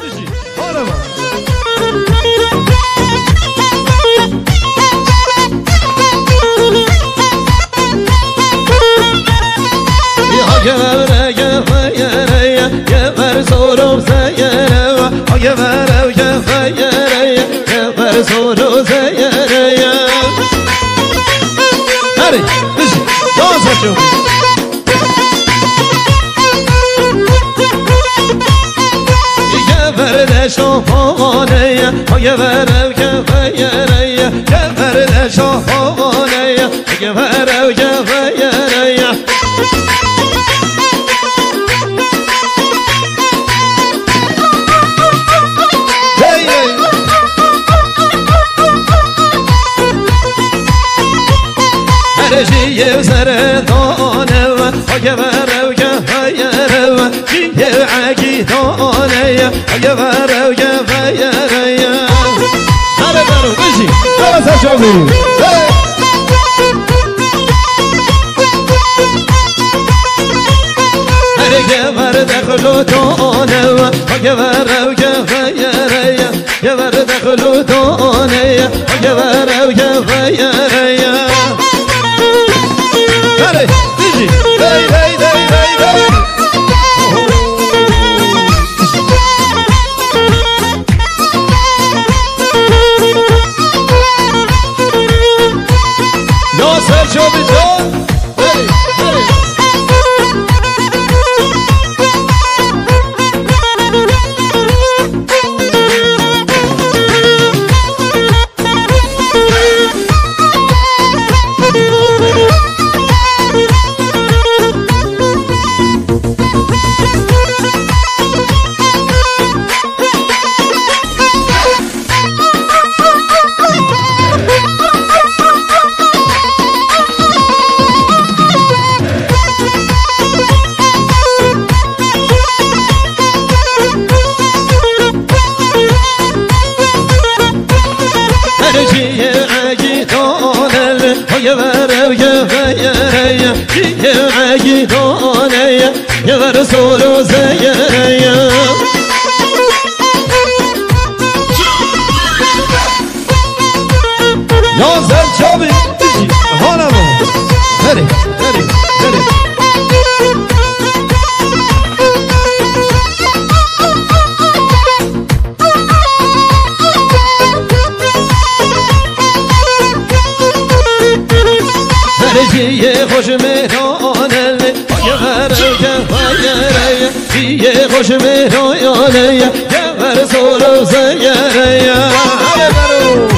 بشی آرما Gevere gevere gever sorum seyere Gevere gevere gever sorum seyere Hadi bizi dans açın Gever de şahaneye Gever gevere gever de şahaneye Gever gevere جيب سردانه و گوره و گفیره و جیب عقیدانه و گوره و گفیره هره برو بشی درسته شمی هره گوره دخلو دانه و گوره و گفیره گوره دخلو دانه و گوره و گفیره Hadi, dizi, hey, hey, hey, hey, hey. Ya Serço Bican, hey, hey. Gever soru zeyere Ya Serço abi Hana mı? Hadi, hadi, hadi Ciye hoş meranele Gever gevayere Ciye hoş meranele Gever soru zeyere Hadi veru